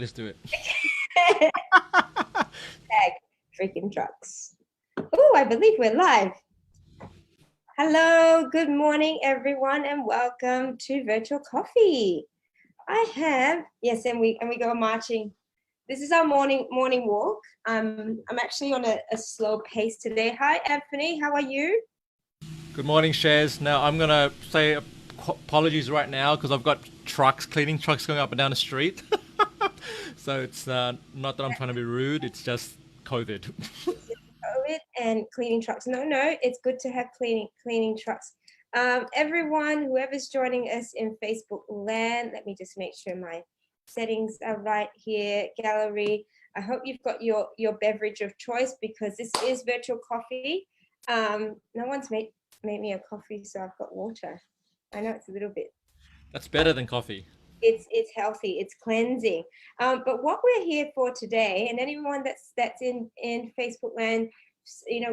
let's do it. Tag freaking trucks. Oh, I believe we're live. Hello, good morning, everyone, and welcome to Virtual Coffee. I have, yes, and we go marching. This is our morning walk. I'm actually on a slow pace today. Hi, Anthony. How are you? Good morning, Shares. Now I'm gonna say apologies right now because I've got cleaning trucks going up and down the street. So it's not that I'm trying to be rude. It's just COVID. COVID and cleaning trucks. No, it's good to have cleaning trucks. Everyone, whoever's joining us in Facebook land, let me just make sure my settings are right here. Gallery. I hope you've got your beverage of choice because this is virtual coffee. No one's made me a coffee, so I've got water. I know it's a little bit. That's better than coffee. It's healthy, it's cleansing. But what we're here for today, and anyone that's in Facebook land,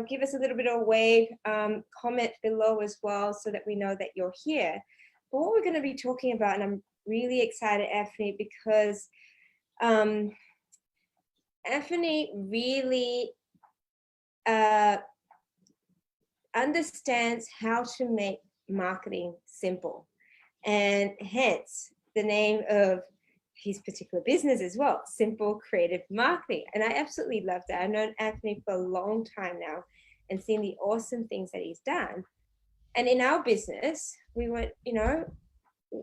give us a little bit of a wave, comment below as well so that we know that you're here. But what we're going to be talking about, and I'm really excited, Anthony, because Anthony really understands how to make marketing simple, and hence the name of his particular business as well, Simple Creative Marketing. And I absolutely love that. I've known Anthony for a long time now and seen the awesome things that he's done. And in our business, we went,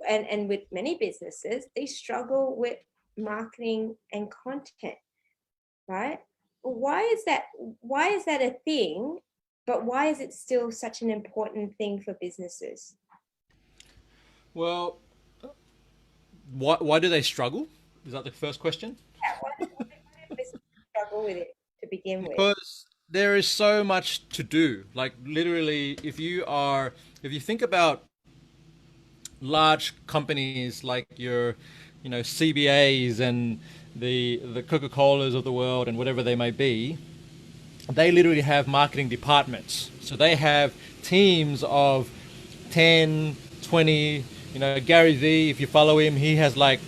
and with many businesses, they struggle with marketing and content, right? Why is that a thing? But why is it still such an important thing for businesses? Well, why do they struggle? Is that the first question? Yeah, why do businesses struggle with it to begin with? Because there is so much to do. Like literally, if you think about large companies like your, CBAs and the Coca-Colas of the world and whatever they may be, they literally have marketing departments. So they have teams of 10, 20, Gary Vee, if you follow him, he has like,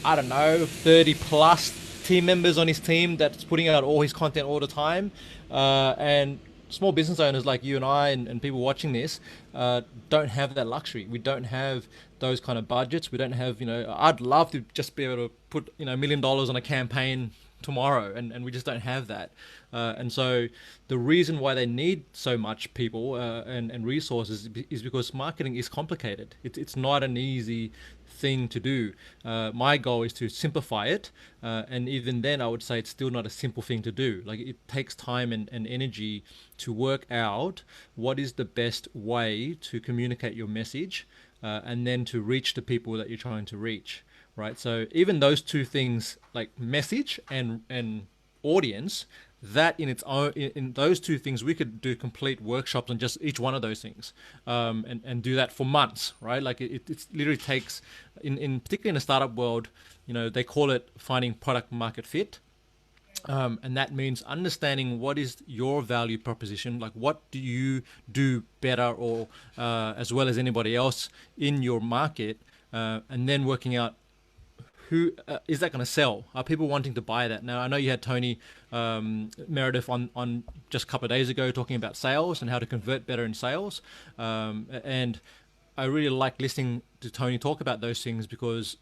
I don't know, 30 plus team members on his team that's putting out all his content all the time. And small business owners like you and I and people watching this don't have that luxury. We don't have those kind of budgets. We don't have, I'd love to just be able to put, $1 million on a campaign tomorrow, and we just don't have that. And so the reason why they need so much people and resources is because marketing is complicated. It's not an easy thing to do. My goal is to simplify it, and even then I would say it's still not a simple thing to do. Like it takes time and energy to work out what is the best way to communicate your message, and then to reach the people that you're trying to reach. Right. So even those two things, like message and audience, that in its own, in those two things, we could do complete workshops on just each one of those things, and do that for months, right? Like it literally takes, in particularly in the startup world, they call it finding product market fit. And that means understanding what is your value proposition, like what do you do better or as well as anybody else in your market, and then working out who is that going to sell? Are people wanting to buy that? Now, I know you had Tony Meredith on just a couple of days ago talking about sales and how to convert better in sales. And I really like listening to Tony talk about those things because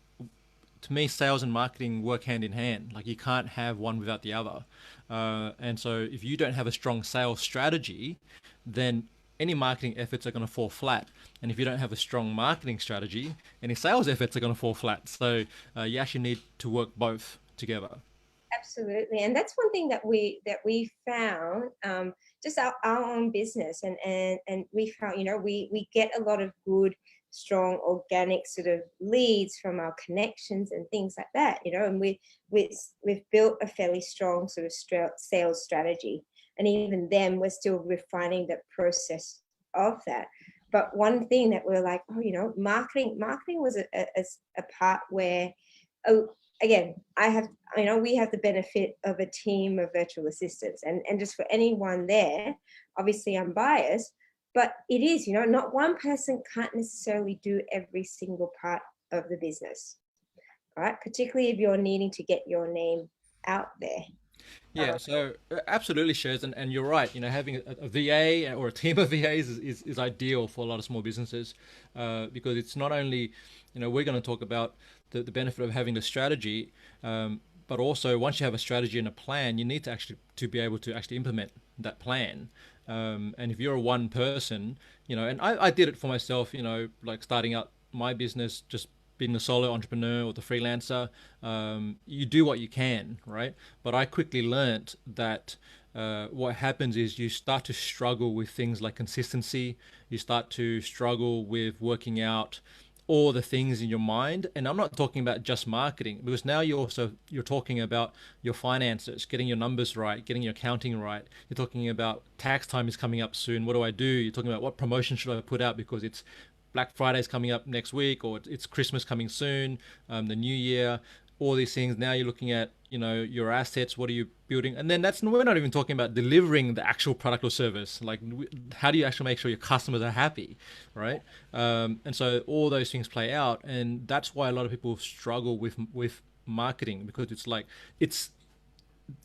to me, sales and marketing work hand in hand. Like you can't have one without the other. And so if you don't have a strong sales strategy, then any marketing efforts are going to fall flat. And if you don't have a strong marketing strategy, any sales efforts are going to fall flat. So you actually need to work both together. Absolutely. And that's one thing that we found, just our own business. And we found, we get a lot of good, strong, organic sort of leads from our connections and things like that, and we've built a fairly strong sort of sales strategy. And even then, we're still refining the process of that. But one thing that we're like, marketing was a part where, again, we have the benefit of a team of virtual assistants. And just for anyone there, obviously I'm biased, but it is, not one person can't necessarily do every single part of the business. right? Particularly if you're needing to get your name out there. Yeah, so absolutely shares, and you're right. Having a VA or a team of VAs is ideal for a lot of small businesses, because it's not only, we're going to talk about the benefit of having the strategy, but also once you have a strategy and a plan, you need to actually to be able to actually implement that plan. And if you're a one person, and I did it for myself, like starting out my business, just being the solo entrepreneur or the freelancer, you do what you can, right? But I quickly learned that what happens is you start to struggle with things like consistency. You start to struggle with working out all the things in your mind. And I'm not talking about just marketing, because now you're talking about your finances, getting your numbers right, getting your accounting right. You're talking about tax time is coming up soon. What do I do? You're talking about what promotion should I put out because it's Black Friday is coming up next week, or it's Christmas coming soon, the New Year, all these things. Now you're looking at, your assets. What are you building? And then we're not even talking about delivering the actual product or service. Like, how do you actually make sure your customers are happy, right? And so all those things play out, and that's why a lot of people struggle with marketing, because it's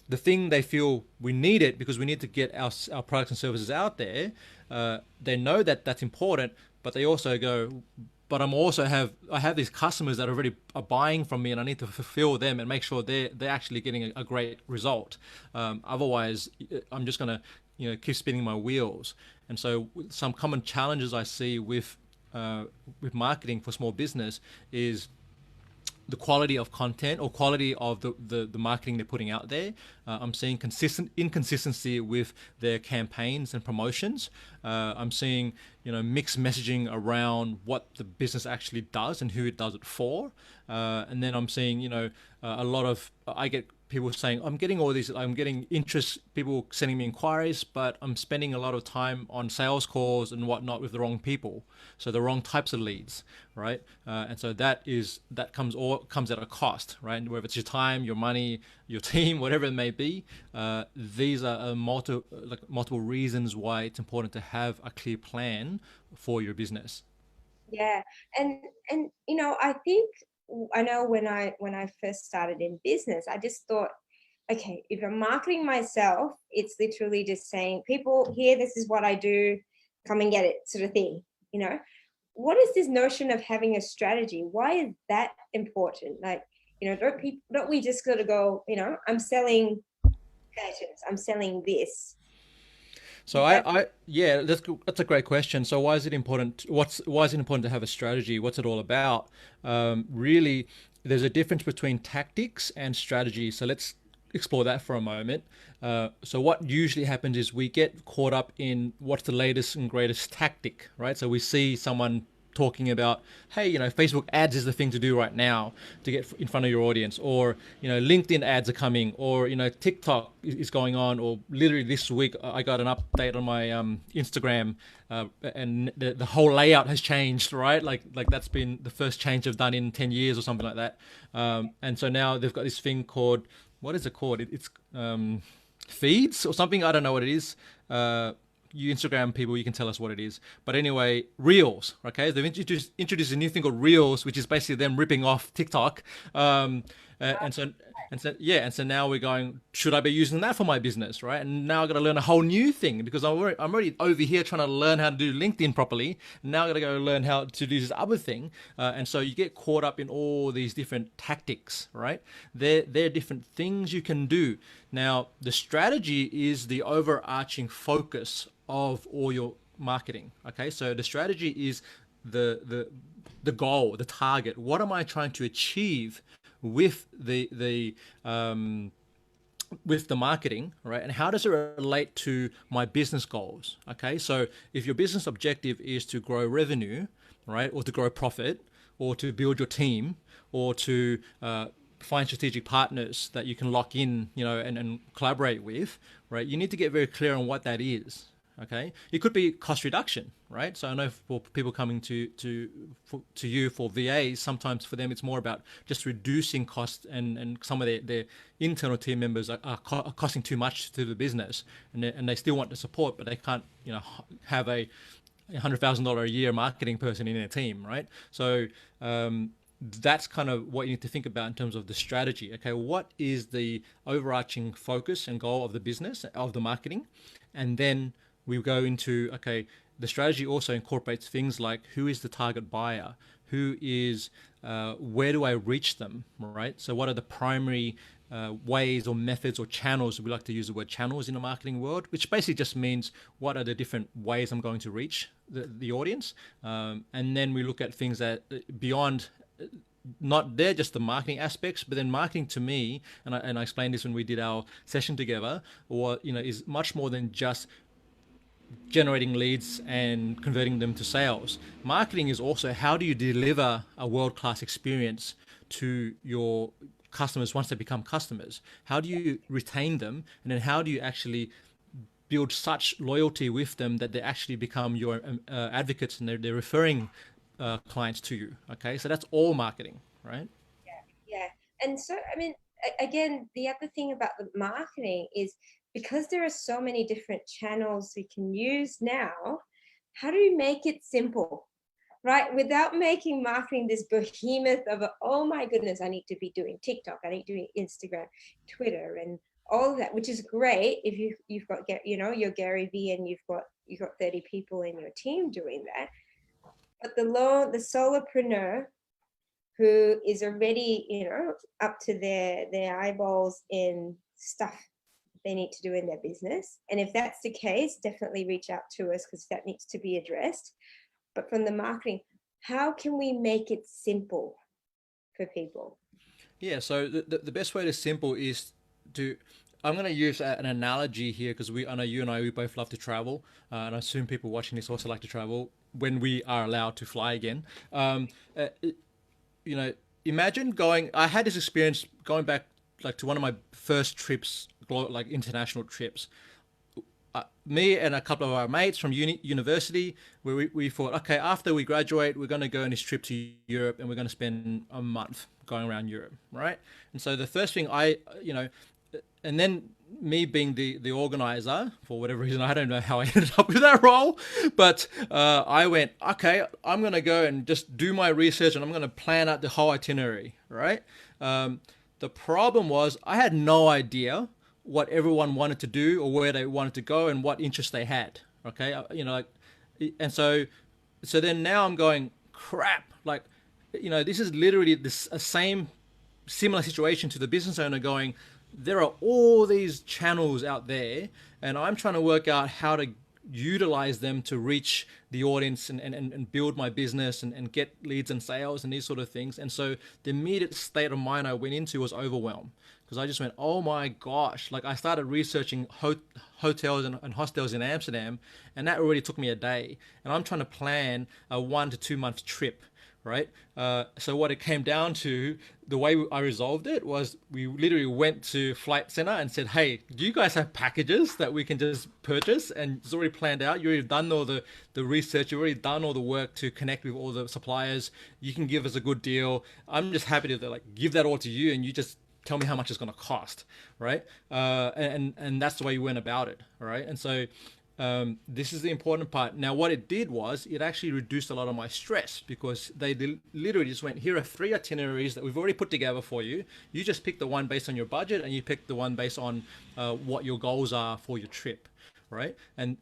the thing they feel we need it because we need to get our products and services out there. They know that that's important, but they also go, but I have these customers that already are buying from me, and I need to fulfill them and make sure they're actually getting a great result. Otherwise, I'm just gonna keep spinning my wheels. And so some common challenges I see with marketing for small business is the quality of content or quality of the marketing they're putting out there. I'm seeing inconsistency with their campaigns and promotions. I'm seeing mixed messaging around what the business actually does and who it does it for. And then I'm seeing a lot of I get people saying I'm getting interest, people sending me inquiries, but I'm spending a lot of time on sales calls and whatnot with the wrong people, so the wrong types of leads, right? And so that comes at a cost, right? Whether it's your time, your money, your team, whatever it may be. These are multiple reasons why it's important to have a clear plan for your business. Yeah, and I think I know when I first started in business, I just thought, okay, if I'm marketing myself, it's literally just saying, people here, this is what I do, come and get it, sort of thing. You know, what is this notion of having a strategy? Why is that important? Like, don't we just sort of go, I'm selling curtains, I'm selling this. So yeah, that's a great question. So why is it important? Why is it important to have a strategy? What's it all about? Really, there's a difference between tactics and strategy. So let's explore that for a moment. So what usually happens is we get caught up in what's the latest and greatest tactic, right? So we see someone talking about, hey, Facebook ads is the thing to do right now to get in front of your audience, or LinkedIn ads are coming, or TikTok is going on, or literally this week I got an update on my Instagram, and the whole layout has changed, right? Like that's been the first change I've done in 10 years or something like that. And so now they've got this thing called, what is it called? It's feeds or something. I don't know what it is. You Instagram people, you can tell us what it is. But anyway, Reels, okay? They've introduced a new thing called Reels, which is basically them ripping off TikTok. And so now we're going, should I be using that for my business, right? And now I've got to learn a whole new thing, because I'm already over here trying to learn how to do LinkedIn properly. Now I've got to go learn how to do this other thing. And so you get caught up in all these different tactics, right? They're different things you can do. Now, the strategy is the overarching focus of all your marketing. Okay, so the strategy is the goal, the target. What am I trying to achieve with the marketing, right? And how does it relate to my business goals? Okay, so if your business objective is to grow revenue, right, or to grow profit, or to build your team, or to find strategic partners that you can lock in, and collaborate with, right? You need to get very clear on what that is. Okay, it could be cost reduction, right? So I know for people coming to you for VAs, sometimes for them it's more about just reducing costs, and some of their internal team members are costing too much to the business, and they still want the support, but they can't have a $100,000 a year marketing person in their team, right? So that's kind of what you need to think about in terms of the strategy. Okay, what is the overarching focus and goal of the business, of the marketing? And then we go into, okay, the strategy also incorporates things like who is the target buyer, who is, where do I reach them, right? So what are the primary ways or methods or channels? We like to use the word channels in the marketing world, which basically just means what are the different ways I'm going to reach the audience. And then we look at things that beyond, not they're just the marketing aspects, but then marketing to me, and I explained this when we did our session together, or is much more than just generating leads and converting them to sales. Marketing is also how do you deliver a world-class experience to your customers once they become customers? How do you retain them? And then how do you actually build such loyalty with them that they actually become your advocates and they're referring clients to you? Okay, so that's all marketing, right? Yeah. And so, I mean, again, the other thing about the marketing is because there are so many different channels we can use now, how do we make it simple, right? Without making marketing this behemoth of, oh my goodness, I need to be doing TikTok, I need to be doing Instagram, Twitter, and all of that, which is great if you've got, your Gary V and you've got 30 people in your team doing that. But the solopreneur who is already, up to their eyeballs in stuff they need to do in their business. And if that's the case, definitely reach out to us because that needs to be addressed. But from the marketing, how can we make it simple for people? Yeah, so the best way to simple is to, I'm going to use an analogy here because I know you and I, we both love to travel, and I assume people watching this also like to travel when we are allowed to fly again. Uh, Imagine going, I had this experience going back like to one of my first trips, like international trips. Me and a couple of our mates from university, where we thought, okay, after we graduate, we're going to go on this trip to Europe and we're going to spend a month going around Europe, right? And so the first thing and then me being the organizer, for whatever reason, I don't know how I ended up with that role, but I went, okay, I'm going to go and just do my research and I'm going to plan out the whole itinerary, right? The problem was I had no idea what everyone wanted to do or where they wanted to go and what interests they had. Okay, and so then now I'm going, crap, like, this is literally this a same similar situation to the business owner going, there are all these channels out there and I'm trying to work out how to utilize them to reach the audience and build my business and get leads and sales and these sort of things. And so the immediate state of mind I went into was overwhelmed because I just went, oh my gosh, like I started researching hotels and hostels in Amsterdam, and that already took me a day, and I'm trying to plan a 1 to 2 month trip, right? So what it came down to, the way I resolved it was we literally went to Flight Center and said, hey, do you guys have packages that we can just purchase? And it's already planned out. You've already done all the research. You've already done all the work to connect with all the suppliers. You can give us a good deal. I'm just happy to give that all to you, and you just tell me how much it's going to cost, right? And that's the way you went about it, all right? And so this is the important part. Now, what it did was it actually reduced a lot of my stress because they literally just went, here are 3 itineraries that we've already put together for you. You just pick the one based on your budget and you pick the one based on what your goals are for your trip, right? And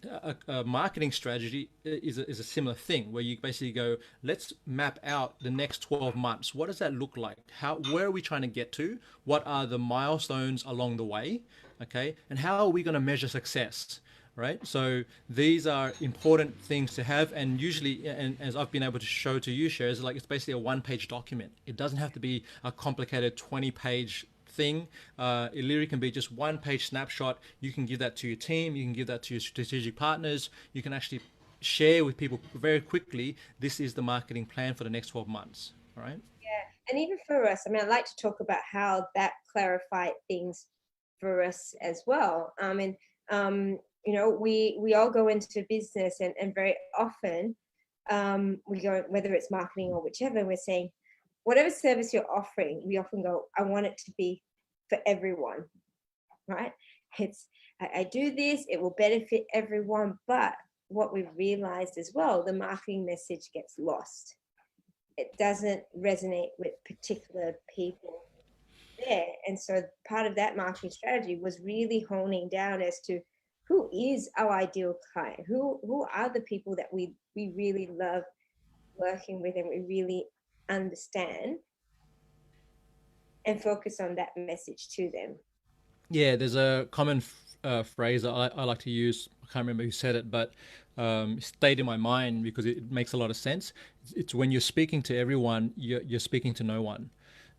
a marketing strategy is a similar thing where you basically go, let's map out the next 12 months. What does that look like? Where are we trying to get to? What are the milestones along the way? Okay. And how are we going to measure success? Right? So these are important things to have, and usually, and as I've been able to show to you, Cheryl, it's basically a 1-page document. It doesn't have to be a complicated 20-page thing. It literally can be just 1-page snapshot. You can give that to your team. You can give that to your strategic partners. You can actually share with people very quickly, this is the marketing plan for the next 12 months. All right? Yeah. And even for us, I mean, I'd like to talk about how that clarified things for us as well. We all go into business and very often we go, whether it's marketing or whichever, we're saying, whatever service you're offering, we often go, I want it to be for everyone, right? I do this, it will benefit everyone. But what we've realized as well, the marketing message gets lost it doesn't resonate with particular people there. And so part of that marketing strategy was really honing down as to who is our ideal client, who are the people that we really love working with and we really understand, and focus on that message to them. Yeah, there's a common phrase that I like to use. I can't remember who said it, but it stayed in my mind because it makes a lot of sense. It's when you're speaking to everyone, you're speaking to no one,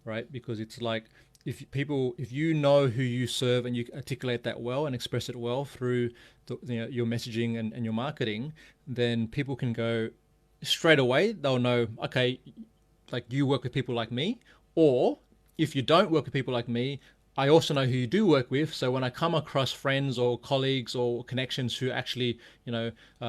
right? Because it's like if you know who you serve and you articulate that well and express it well through your messaging and your marketing, then people can go straight away. They'll know, okay, like you work with people like me, or if you don't work with people like me, I also know who you do work with. So when I come across friends or colleagues or connections who actually,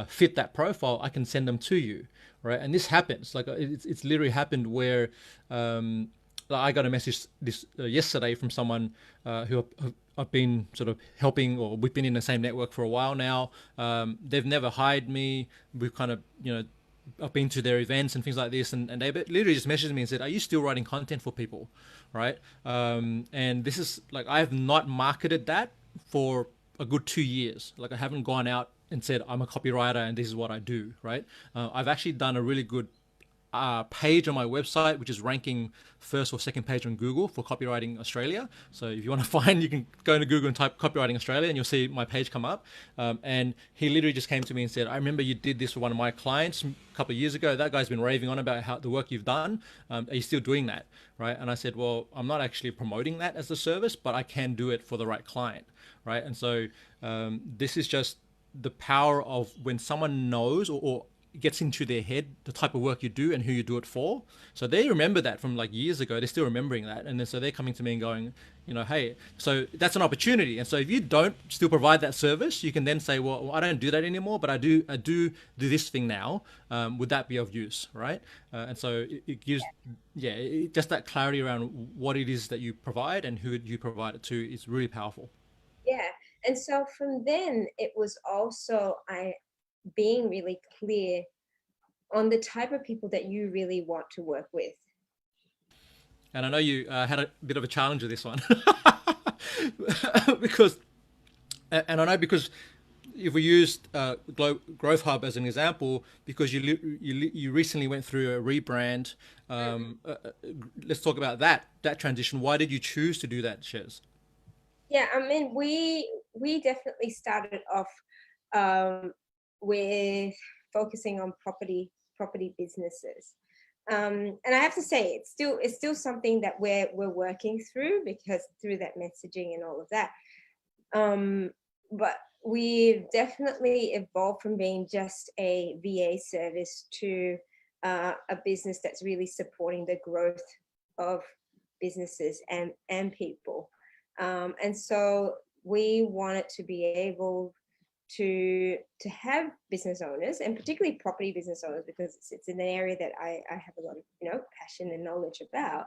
fit that profile, I can send them to you, right? And this happens. Like it's literally happened where I got a message this yesterday from someone who I've been sort of helping, or we've been in the same network for a while now. They've never hired me. We've kind of, I've been to their events and things like this, and they literally just messaged me and said, "Are you still writing content for people?" Right? And this is like I have not marketed that for a good 2 years. Like I haven't gone out and said I'm a copywriter and this is what I do. Right? I've actually done a really good page on my website, which is ranking first or second page on Google for Copywriting Australia. So if you want to find, you can go into Google and type Copywriting Australia and you'll see my page come up. And he literally just came to me and said, I remember you did this for one of my clients a couple of years ago. That guy's been raving on about how the work you've done. Are you still doing that? Right? And I said, well, I'm not actually promoting that as a service, but I can do it for the right client. Right? And so this is just the power of when someone knows or gets into their head the type of work you do and who you do it for. So they remember that from like years ago. They're still remembering that, and then so they're coming to me and going, hey, so that's an opportunity. And so if you don't still provide that service, you can then say, well, I don't do that anymore, but I do this thing now. Would that be of use, right? And so it gives, just that clarity around what it is that you provide and who you provide it to is really powerful. Yeah. And so from then it was also being really clear on the type of people that you really want to work with. And I know you had a bit of a challenge with this one because, and I know because if we used Growth Hub as an example, because you recently went through a rebrand. Let's talk about that transition. Why did you choose to do that, Shez? Yeah, I mean, we definitely started off with focusing on property businesses. And I have to say, it's still something that we're working through, because through that messaging and all of that. But we've definitely evolved from being just a VA service to a business that's really supporting the growth of businesses and people. And so we wanted to be able to have business owners, and particularly property business owners, because it's in an area that I have a lot of passion and knowledge about,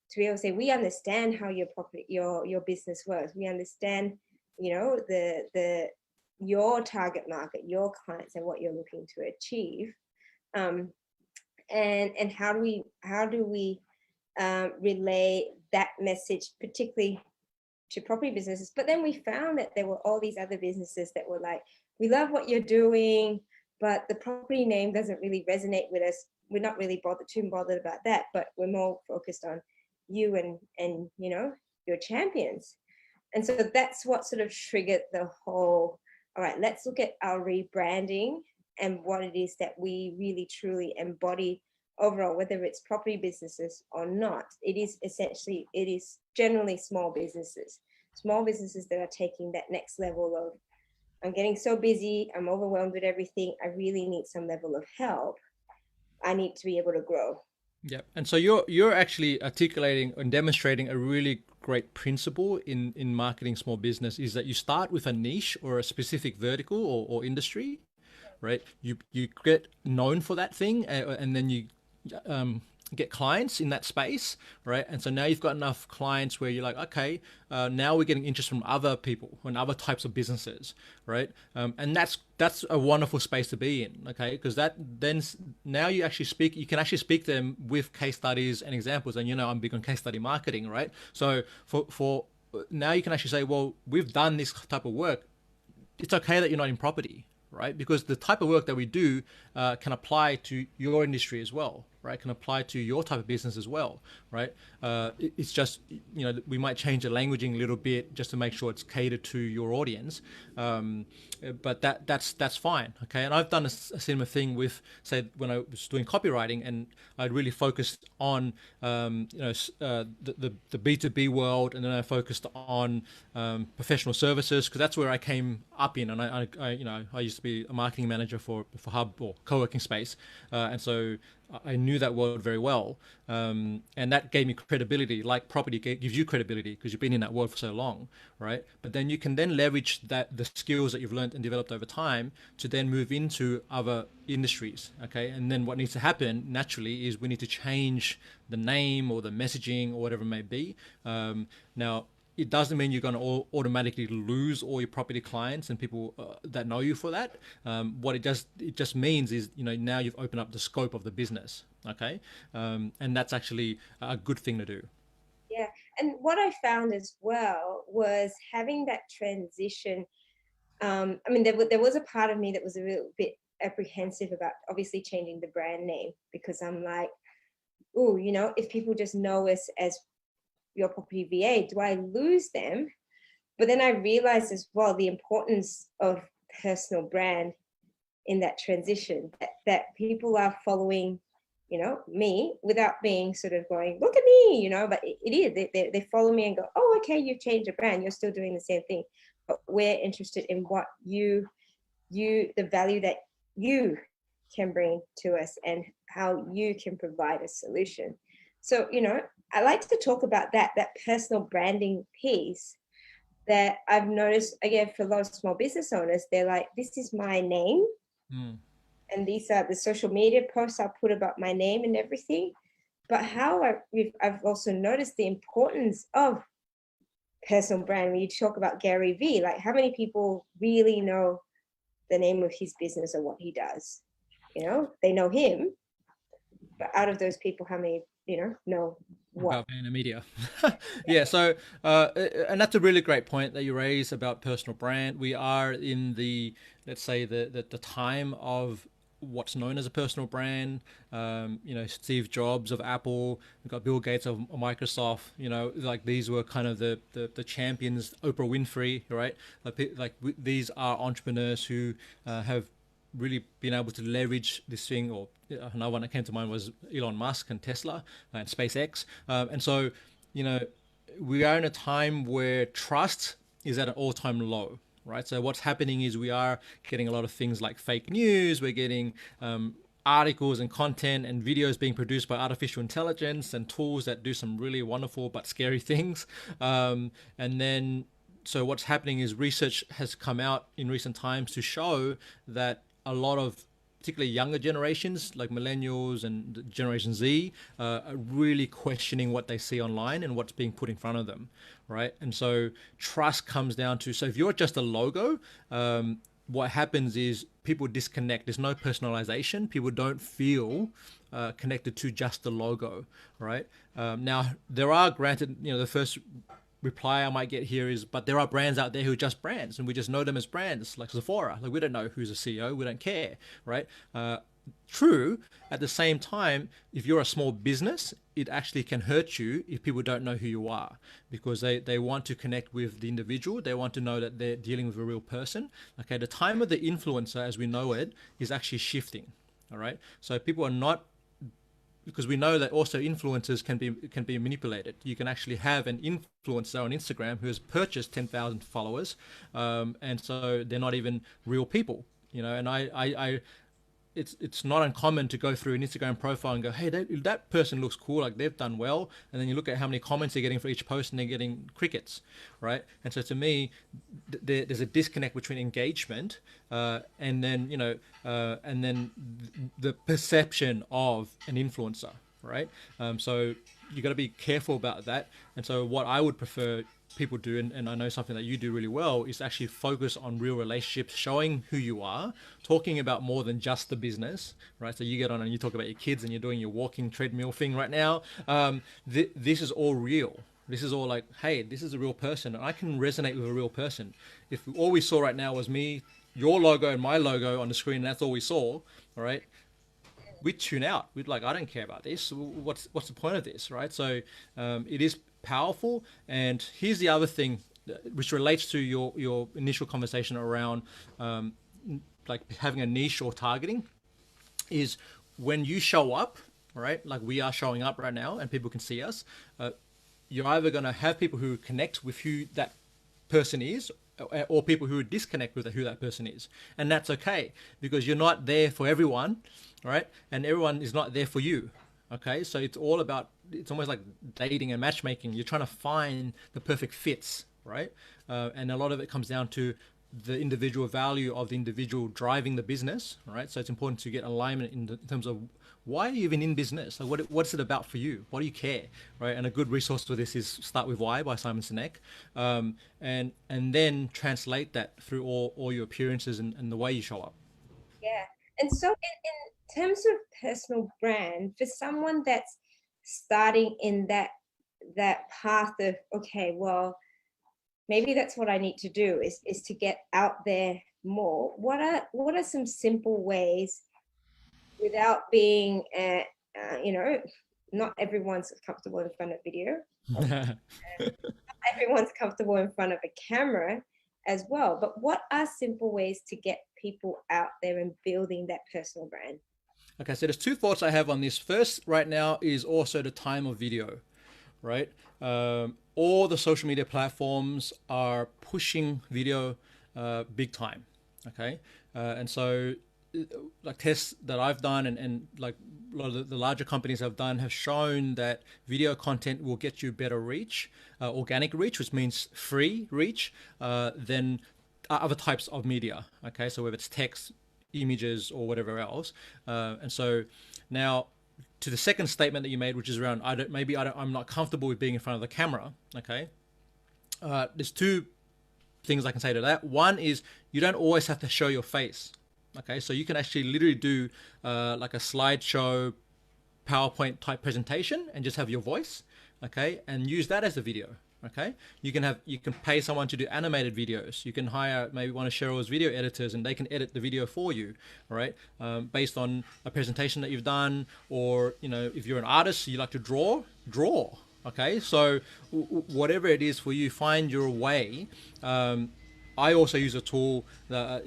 to be able to say, we understand how your business works. We understand the your target market, your clients, and what you're looking to achieve. And how do we relay that message, particularly to property businesses. But then we found that there were all these other businesses that were like, we love what you're doing, but the property name doesn't really resonate with us. We're not really too bothered about that, but we're more focused on you and your champions. And so that's what sort of triggered the whole, all right, let's look at our rebranding and what it is that we really truly embody overall, whether it's property businesses or not. It is generally small businesses that are taking that next level of, I'm getting so busy, I'm overwhelmed with everything, I really need some level of help. I need to be able to grow. Yeah, and so you're actually articulating and demonstrating a really great principle in marketing small business, is that you start with a niche or a specific vertical or industry, right? You get known for that thing, and then you get clients in that space, right? And so now you've got enough clients where you're like, okay, now we're getting interest from other people and other types of businesses, right? And that's a wonderful space to be in, okay? Because that then now you can actually speak to them with case studies and examples. And I'm big on case study marketing, right? So for now you can actually say, well, we've done this type of work. It's okay that you're not in property, right? Because the type of work that we do can apply to your industry as well, right? Can apply to your type of business as well, right? It's just, we might change the languaging a little bit just to make sure it's catered to your audience. But that's fine, okay? And I've done a similar thing with, say, when I was doing copywriting, and I'd really focused on, the B2B world, and then I focused on professional services, because that's where I came up in. And I used to be a marketing manager for Hub or co-working space, and so I knew that world very well, and that gave me credibility. Like property gives you credibility because you've been in that world for so long, right? But then you can then leverage the skills that you've learned and developed over time to then move into other industries, okay? And then what needs to happen naturally is we need to change the name or the messaging or whatever it may be. Now, it doesn't mean you're going to automatically lose all your property clients and people that know you for that. What it just means is, now you've opened up the scope of the business, okay? And that's actually a good thing to do. Yeah, and what I found as well was having that transition. There was a part of me that was a little bit apprehensive about obviously changing the brand name, because I'm like, oh, if people just know us as Your Property VA, do I lose them? But then I realized as well the importance of personal brand in that transition, that people are following, me without being sort of going, look at me, but it is, they follow me and go, oh, okay, you've changed your brand, you're still doing the same thing, but we're interested in what the value that you can bring to us and how you can provide a solution. So, I like to talk about that personal branding piece that I've noticed, again, for a lot of small business owners. They're like, this is my name. Mm. And these are the social media posts I'll put about my name and everything. But I've also noticed the importance of personal brand. When you talk about Gary Vee, like how many people really know the name of his business or what he does? They know him. But out of those people, how many, know what? About being a media. Yeah, so and that's a really great point that you raise about personal brand. We are in let's say the time of what's known as a personal brand. Steve Jobs of Apple, we've got Bill Gates of Microsoft. Like these were kind of the champions. Oprah Winfrey, right? These are entrepreneurs who have really been able to leverage this thing. Or another one that came to mind was Elon Musk and Tesla and SpaceX. And so, we are in a time where trust is at an all-time low, right? So what's happening is we are getting a lot of things like fake news. We're getting articles and content and videos being produced by artificial intelligence and tools that do some really wonderful but scary things. And then, so what's happening is research has come out in recent times to show that a lot of particularly younger generations like millennials and Generation Z are really questioning what they see online and what's being put in front of them, right? And so trust comes down to, so if you're just a logo, what happens is people disconnect. There's no personalization. People don't feel connected to just the logo, right? Now, there are, granted, the first reply I might get here is, but there are brands out there who are just brands and we just know them as brands, like Sephora. Like we don't know who's a CEO, we don't care, right? True. At the same time, if you're a small business, it actually can hurt you if people don't know who you are, because they want to connect with the individual. They want to know that they're dealing with a real person. Okay, the time of the influencer as we know it is actually shifting. All right, so people are not, because we know that also influencers can be manipulated. You can actually have an influencer on Instagram who has purchased 10,000 followers, and so they're not even real people, And it's not uncommon to go through an Instagram profile and go, hey, that person looks cool, like they've done well, and then you look at how many comments they're getting for each post, and they're getting crickets, right? And so to me, there's a disconnect between engagement and then the perception of an influencer, right? So you got to be careful about that. And so what I would prefer people do, and I know something that you do really well, is actually focus on real relationships, showing who you are, talking about more than just the business, right? So you get on and you talk about your kids and you're doing your walking treadmill thing right now. This is all real. This is all like, hey, this is a real person, and I can resonate with a real person. If all we saw right now was me, your logo, and my logo on the screen, and that's all we saw, all right, we'd tune out. We'd like, I don't care about this. What's the point of this, right? So it is powerful. And here's the other thing, which relates to your initial conversation around like having a niche or targeting, is when you show up, right? Like we are showing up right now, and people can see us. You're either going to have people who connect with who that person is, or people who disconnect with who that person is, and that's okay, because you're not there for everyone, right? And everyone is not there for you. Okay, so it's all about, it's almost like dating and matchmaking. You're trying to find the perfect fits, right? And a lot of it comes down to the individual value of the individual driving the business, right? So it's important to get alignment in terms of why are you even in business? Like what's it about for you? What do you care, right? And a good resource for this is Start With Why by Simon Sinek, and then translate that through all your appearances and the way you show up. Yeah. And so in terms of personal brand, for someone that's starting in that path of, okay, well, maybe that's what I need to do is to get out there more. What are some simple ways, without being not everyone's comfortable in front of video. Everyone's comfortable in front of a camera as well. But what are simple ways to get people out there and building that personal brand? Okay, so there's two thoughts I have on this. First, right now is also the time of video, right? All the social media platforms are pushing video big time, okay? And so like tests that I've done and like a lot of the larger companies have done have shown that video content will get you better reach, organic reach, which means free reach, than other types of media. Okay, so whether it's text, images, or whatever else. And so now to the second statement that you made, which is around I'm not comfortable with being in front of the camera. Okay, there's two things I can say to that. One is you don't always have to show your face. Okay, so you can actually literally do like a slideshow, PowerPoint type presentation and just have your voice, okay, and use that as a video. Okay, you can pay someone to do animated videos. You can hire maybe one of Cheryl's video editors, and they can edit the video for you, all right, based on a presentation that you've done, or if you're an artist, you like to draw. Okay, so whatever it is for you, find your way. I also use a tool that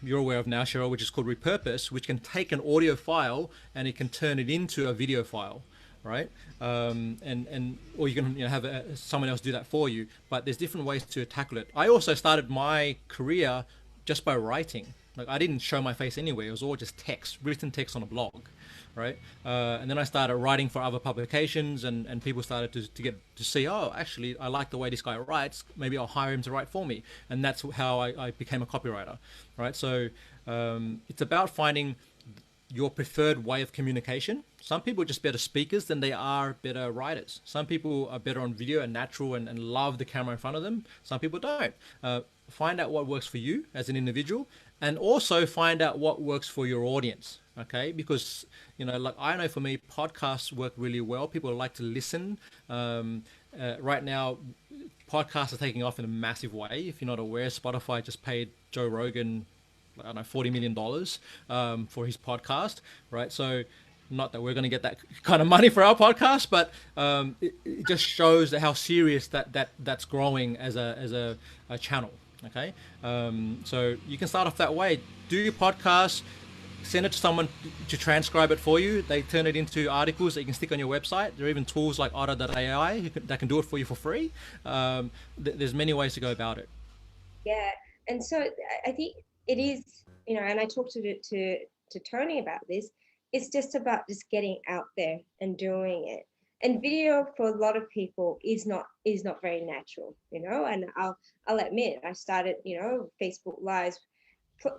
you're aware of now, Cheryl, which is called Repurpose, which can take an audio file and it can turn it into a video file, right? Or you can have someone else do that for you. But there's different ways to tackle it. I also started my career just by writing. Like I didn't show my face anywhere. It was all just text, written text on a blog, right? And then I started writing for other publications, and people started to get to see, oh, actually, I like the way this guy writes. Maybe I'll hire him to write for me. And that's how I became a copywriter, right? So it's about finding your preferred way of communication. Some people are just better speakers than they are better writers. Some people are better on video and natural and love the camera in front of them. Some people don't. Find out what works for you as an individual, and also find out what works for your audience. Okay, because like I know for me, podcasts work really well. People like to listen. Right now, podcasts are taking off in a massive way. If you're not aware, Spotify just paid Joe Rogan, I don't know, $40 million for his podcast, right? So not that we're going to get that kind of money for our podcast, but it just shows how serious that's growing as a channel. Okay, so you can start off that way. Do your podcast, send it to someone to transcribe it for you. They turn it into articles that you can stick on your website. There are even tools like Otter.ai that can do it for you for free. There's many ways to go about it. Yeah, and so I think it is, and I talked to Tony about this. It's just about just getting out there and doing it. And video for a lot of people is not very natural, and I'll admit I started, Facebook Lives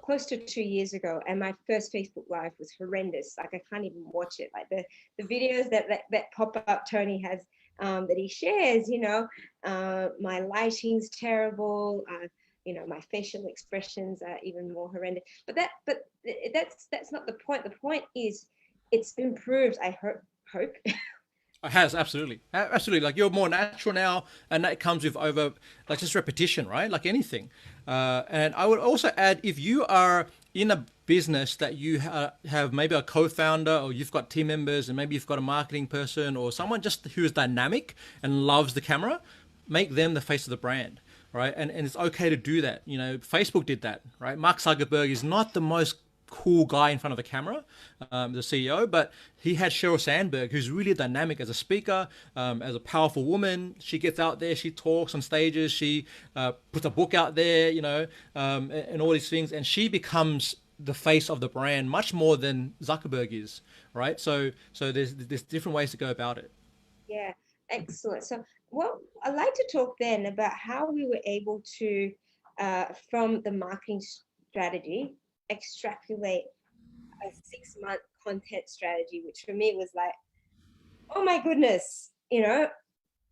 close to 2 years ago, and my first Facebook Live was horrendous. Like I can't even watch it. Like the videos that pop up, Tony has that he shares. My lighting's terrible. My facial expressions are even more horrendous. But that's not the point. The point is, it's improved. I hope. It has, absolutely, absolutely. Like you're more natural now, and that comes with over like just repetition, right? Like anything. And I would also add, if you are in a business that you have maybe a co-founder, or you've got team members, and maybe you've got a marketing person or someone just who is dynamic and loves the camera, make them the face of the brand, right? And it's okay to do that. Facebook did that, right? Mark Zuckerberg is not the most cool guy in front of the camera, the CEO, but he had Sheryl Sandberg, who's really dynamic as a speaker, as a powerful woman. She gets out there, she talks on stages, she puts a book out there, and all these things, and she becomes the face of the brand much more than Zuckerberg is, right? So there's different ways to go about it. Yeah, excellent. So, I'd like to talk then about how we were able to, from the marketing strategy, extrapolate a 6-month content strategy, which for me was like, oh my goodness, it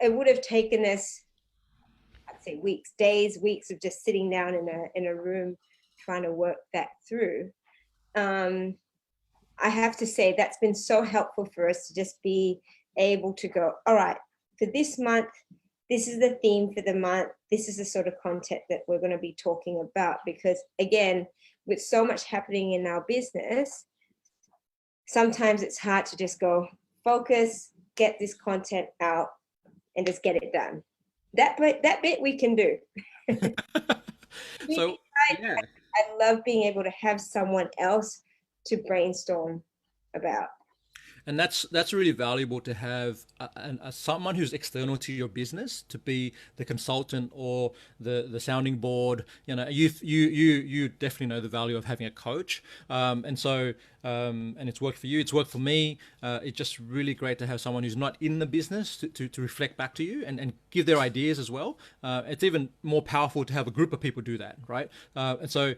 would have taken us, I'd say weeks of just sitting down in a room trying to work that through. I have to say that's been so helpful for us to just be able to go, all right, for this month, this is the theme for the month. This is the sort of content that we're going to be talking about. Because again, with so much happening in our business, sometimes it's hard to just go focus, get this content out, and just get it done. That bit we can do. So yeah. I love being able to have someone else to brainstorm about. And that's really valuable to have someone who's external to your business to be the consultant or the sounding board. You definitely know the value of having a coach, and it's worked for you. It's worked for me. It's just really great to have someone who's not in the business to reflect back to you and give their ideas as well. It's even more powerful to have a group of people do that, right? And so.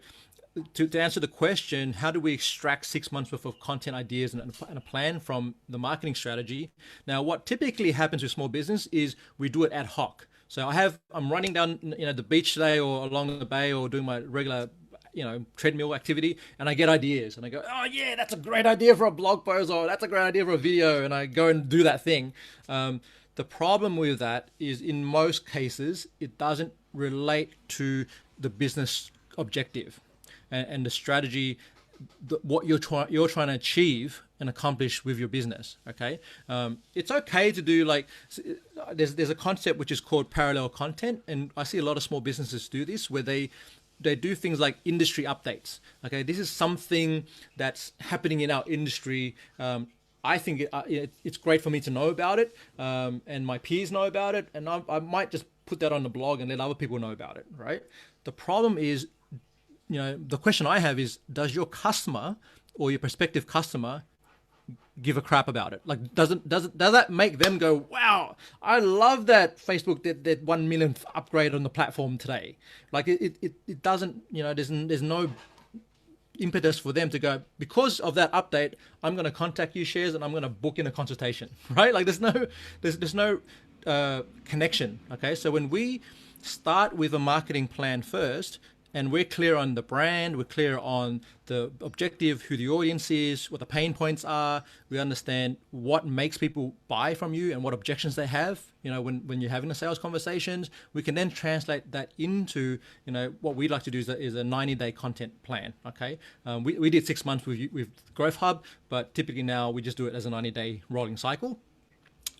To answer the question, how do we extract 6 months worth of content ideas and a plan from the marketing strategy? Now, what typically happens with small business is we do it ad hoc. So I'm running down the beach today or along the bay or doing my regular treadmill activity, and I get ideas and I go, oh yeah, that's a great idea for a blog post, or that's a great idea for a video, and I go and do that thing. The problem with that is in most cases it doesn't relate to the business objective and the strategy, what you're trying to achieve and accomplish with your business. Okay, it's okay to do there's a concept which is called parallel content, and I see a lot of small businesses do this where they do things like industry updates. Okay, this is something that's happening in our industry. I think it's great for me to know about it, and my peers know about it, and I might just put that on the blog and let other people know about it. Right. The problem is, the question I have is, does your customer or your prospective customer give a crap about it? Like, does that make them go, wow, I love that Facebook did that 1 millionth upgrade on the platform today? Like, it doesn't, there's no impetus for them to go, because of that update, I'm going to contact you, Shares, and I'm going to book in a consultation, right? Like, there's no connection. Okay, so when we start with a marketing plan first, and we're clear on the brand, we're clear on the objective, who the audience is, what the pain points are, we understand what makes people buy from you and what objections they have, when you're having the sales conversations, we can then translate that into, what we'd like to do is a 90-day content plan, okay? We did 6 months with Growth Hub, but typically now we just do it as a 90-day rolling cycle.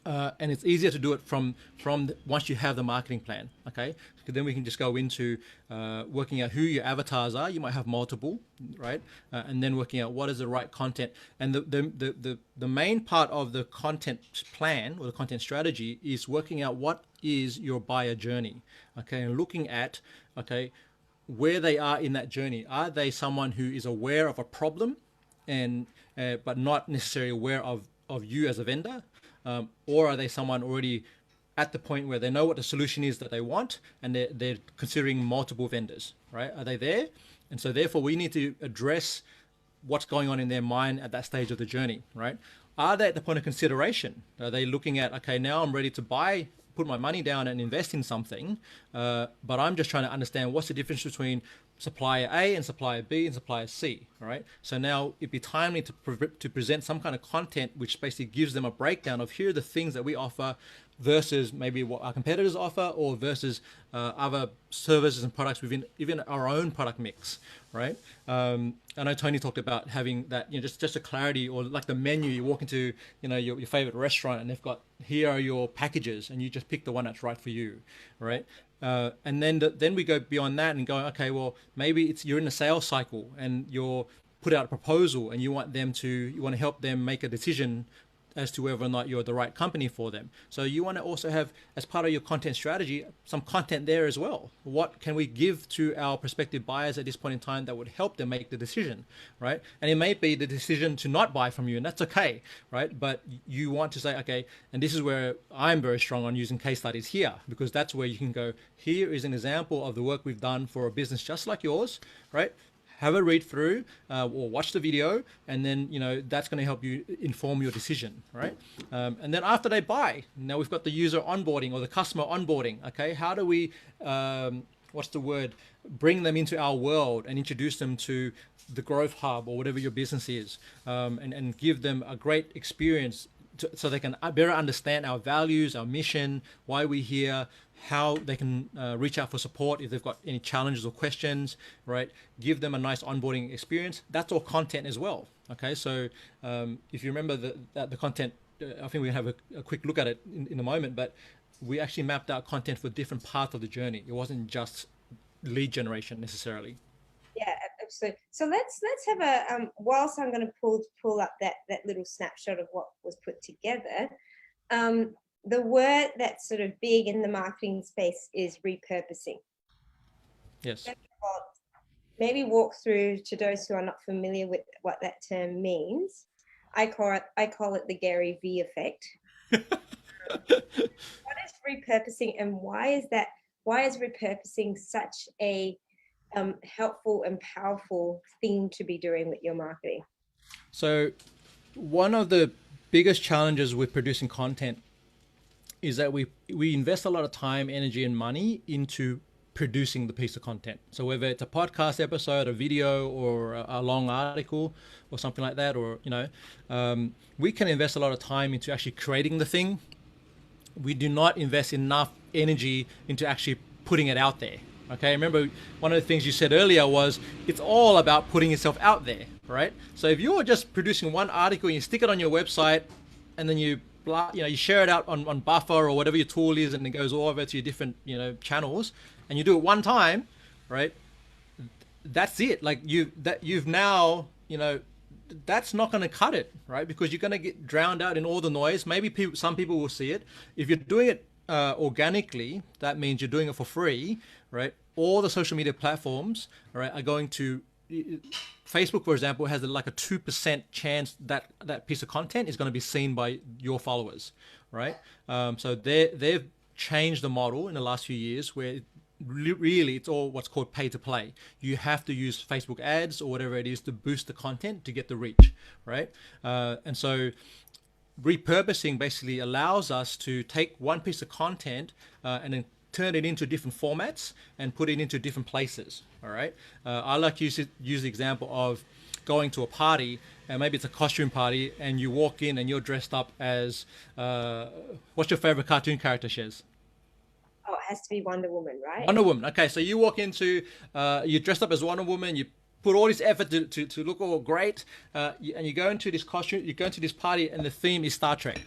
And it's easier to do it from once you have the marketing plan, okay? Because then we can just go into working out who your avatars are. You might have multiple, right? And then working out what is the right content. And the main part of the content plan or the content strategy is working out what is your buyer journey, okay? And looking at, okay, where they are in that journey. Are they someone who is aware of a problem and but not necessarily aware of you as a vendor? Or are they someone already at the point where they know what the solution is that they want and they're considering multiple vendors, right? Are they there? And so therefore we need to address what's going on in their mind at that stage of the journey, right? Are they at the point of consideration? Are they looking at, okay, now I'm ready to put my money down and invest in something, but I'm just trying to understand what's the difference between supplier A and supplier B and supplier C, all right? So now it'd be timely to present some kind of content which basically gives them a breakdown of here are the things that we offer versus maybe what our competitors offer, or versus other services and products within even our own product mix, right? I know Tony talked about having that, just a clarity, or like the menu. You walk into, your favorite restaurant and they've got, here are your packages, and you just pick the one that's right for you, right? And then we go beyond that and go, okay, well, maybe you're in a sales cycle and you're put out a proposal and you want to help them make a decision as to whether or not you're the right company for them. So you want to also have, as part of your content strategy, some content there as well. What can we give to our prospective buyers at this point in time that would help them make the decision, right? And it may be the decision to not buy from you, and that's okay, right? But you want to say, okay, and this is where I'm very strong on using case studies here, because that's where you can go, here is an example of the work we've done for a business just like yours, right? Have a read through or watch the video, and then that's going to help you inform your decision, right? And then after they buy, now we've got the user onboarding or the customer onboarding. Okay, how do we bring them into our world and introduce them to the growth hub or whatever your business is, and give them a great experience so they can better understand our values, our mission, why we're here, how they can reach out for support if they've got any challenges or questions, right? Give them a nice onboarding experience. That's all content as well. Okay, so if you remember the content, I think we'll have a quick look at it in a moment, but we actually mapped out content for different parts of the journey. It wasn't just lead generation necessarily. Yeah, absolutely. So let's have a whilst I'm going to pull up that little snapshot of what was put together. The word that's sort of big in the marketing space is repurposing. Yes. Maybe walk through to those who are not familiar with what that term means. I call it the Gary V effect. What is repurposing, and why is repurposing such a helpful and powerful thing to be doing with your marketing? So one of the biggest challenges with producing content is that we invest a lot of time, energy, and money into producing the piece of content. So whether it's a podcast episode, a video, or a long article or something like that, or we can invest a lot of time into actually creating the thing. We do not invest enough energy into actually putting it out there. Okay, remember one of the things you said earlier was it's all about putting yourself out there, right? So if you're just producing one article and you stick it on your website, and then you share it out on Buffer or whatever your tool is, and it goes all over to your different channels, and you do it one time, right? That's it. Like you've now that's not going to cut it, right? Because you're going to get drowned out in all the noise. Maybe some people will see it. If you're doing it organically, that means you're doing it for free, right? All the social media platforms, right, are going to. Facebook, for example, has like a 2% chance that piece of content is going to be seen by your followers, right? So they've changed the model in the last few years where really it's all what's called pay to play. You have to use Facebook ads or whatever it is to boost the content to get the reach, right? And so repurposing basically allows us to take one piece of content and then turn it into different formats and put it into different places. All right. I like to use the example of going to a party, and maybe it's a costume party, and you walk in and you're dressed up as what's your favorite cartoon character, Shez? Oh, it has to be Wonder Woman, right? Wonder Woman. Okay, so you walk into you're dressed up as Wonder Woman. You put all this effort to look all great, and you go into this costume. You go into this party, and the theme is Star Trek,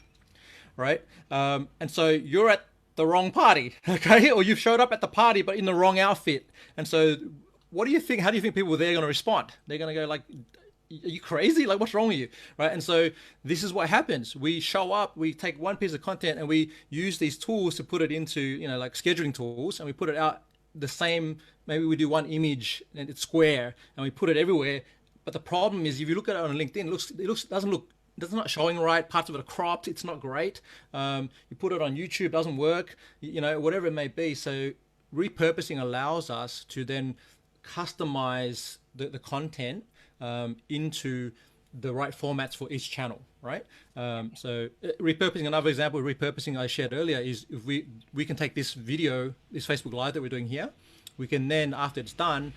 right? And so you're at the wrong party, okay? Or you've showed up at the party but in the wrong outfit. And so what do you think, how do you think people there are going to respond? They're going to go like, are you crazy? Like, what's wrong with you, right? And so this is what happens. We show up, we take one piece of content and we use these tools to put it into, like scheduling tools, and we put it out the same, maybe we do one image and it's square and we put it everywhere. But the problem is if you look at it on LinkedIn, it's not showing right. Parts of it are cropped. It's not great. You put it on YouTube, doesn't work. Whatever it may be. So repurposing allows us to then customize the content into the right formats for each channel, right? So repurposing, another example of repurposing I shared earlier is if we can take this video, this Facebook Live that we're doing here, we can then, after it's done,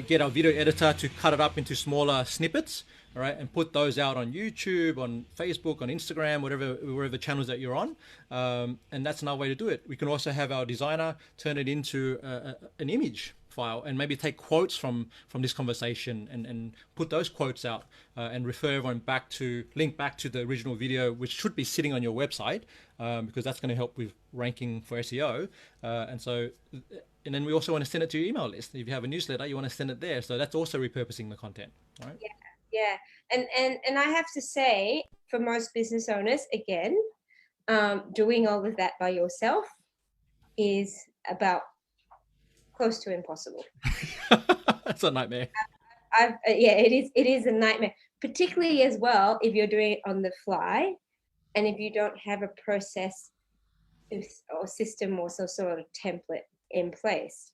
get our video editor to cut it up into smaller snippets, all right, and put those out on YouTube, on Facebook, on Instagram, wherever channels that you're on, and that's another way to do it. We can also have our designer turn it into an image file and maybe take quotes from this conversation and put those quotes out and refer everyone link back to the original video, which should be sitting on your website because that's going to help with ranking for SEO. And then we also want to send it to your email list. If you have a newsletter, you want to send it there. So that's also repurposing the content, right? Yeah. And I have to say, for most business owners, again, doing all of that by yourself is about close to impossible. That's a nightmare. It is a nightmare, particularly as well if you're doing it on the fly and if you don't have a process or system or some sort of template in place.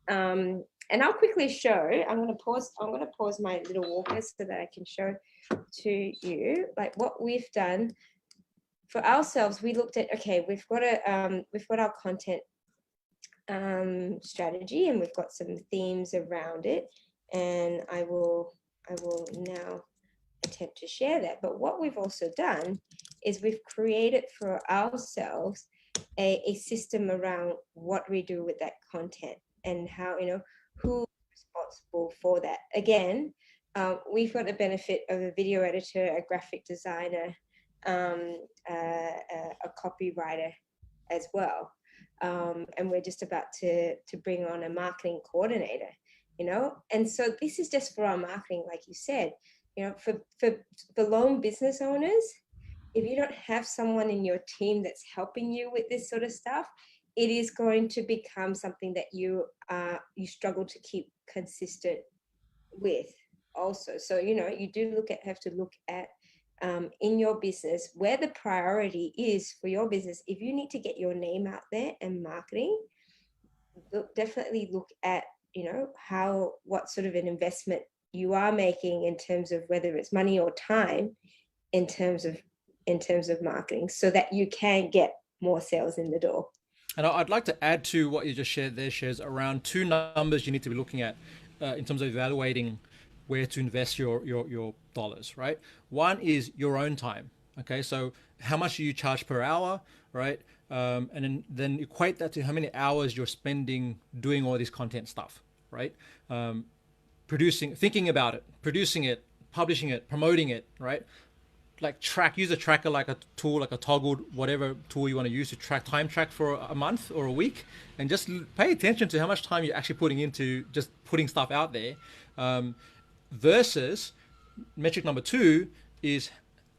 And I'll quickly show. I'm going to pause my little walker so that I can show to you like what we've done for ourselves. We looked at, okay, we've got our content strategy, and we've got some themes around it, and I will now attempt to share that. But what we've also done is we've created for ourselves a system around what we do with that content and how, who's responsible for that. Again, we've got the benefit of a video editor, a graphic designer, a copywriter as well. And we're just about to bring on a marketing coordinator, and so this is just for our marketing, like you said, for lone business owners. If you don't have someone in your team that's helping you with this sort of stuff, it is going to become something that you struggle to keep consistent with also. So, you do have to look at in your business where the priority is for your business. If you need to get your name out there and marketing, definitely look at, what sort of an investment you are making in terms of whether it's money or time in terms of marketing, so that you can get more sales in the door. And I'd like to add to what you just shared there, Shares, around two numbers you need to be looking at in terms of evaluating where to invest your dollars, right? One is your own time. Okay, so how much do you charge per hour, right? And then equate that to how many hours you're spending doing all this content stuff, right? Thinking about it, producing it, publishing it, promoting it, right? Like use a tracker, like a tool, like a Toggled, whatever tool you want to use to time track for a month or a week, and just pay attention to how much time you're actually putting into just putting stuff out there. Versus metric number two is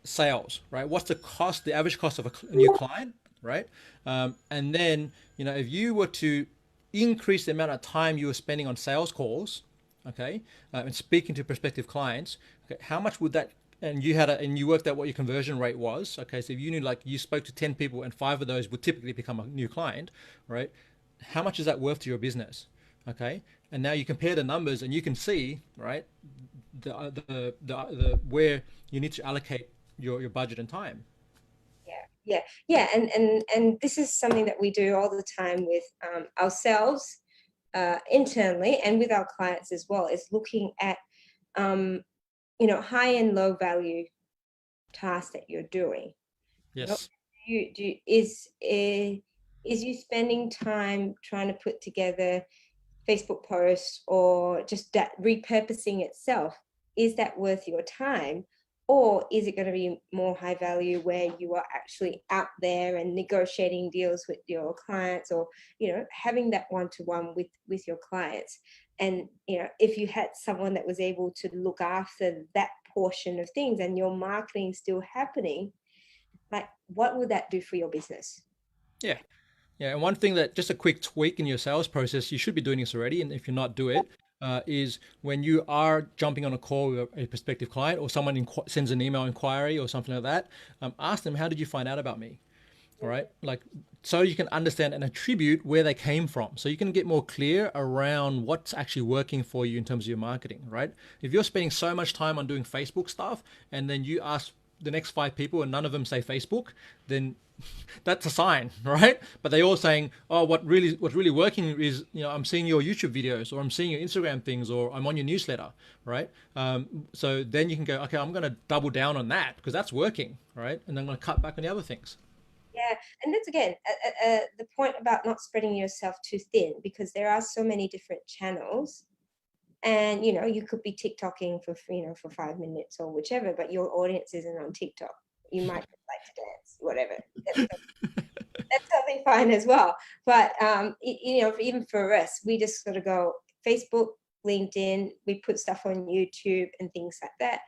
sales, right? What's the average cost of a new client, right? And then, if you were to increase the amount of time you were spending on sales calls, okay, and speaking to prospective clients, okay, how much would that, and you worked out what your conversion rate was, okay, so if you knew, like, you spoke to 10 people and 5 of those would typically become a new client, right? How much is that worth to your business? Okay, and now you compare the numbers and you can see, right, the where you need to allocate your budget and time. Yeah. And this is something that we do all the time with ourselves internally and with our clients as well, is looking at high and low value tasks that you're doing. Yes. Is you spending time trying to put together Facebook posts, or just that repurposing itself? Is that worth your time? Or is it going to be more high value where you are actually out there and negotiating deals with your clients, or, having that one-to-one with your clients? And, if you had someone that was able to look after that portion of things and your marketing still happening, like, what would that do for your business? Yeah. Yeah, and one thing that, just a quick tweak in your sales process, you should be doing this already, and if you're not, do it, is when you are jumping on a call with a prospective client, or someone sends an email inquiry or something like that, ask them, how did you find out about me? all right? Like, so you can understand and attribute where they came from. So you can get more clear around what's actually working for you in terms of your marketing, right? If you're spending so much time on doing Facebook stuff and then you ask the next 5 people and none of them say Facebook, then that's a sign, right? But they all saying, oh, what's really working is, I'm seeing your YouTube videos, or I'm seeing your Instagram things, or I'm on your newsletter, right? So then you can go, okay, I'm going to double down on that because that's working, right? And I'm going to cut back on the other things. Yeah, and that's again the point about not spreading yourself too thin, because there are so many different channels, and you could be TikToking for 5 minutes or whichever, but your audience isn't on TikTok. You might just like to dance, whatever. That's totally fine as well. But even for us, we just sort of go Facebook, LinkedIn. We put stuff on YouTube and things like that.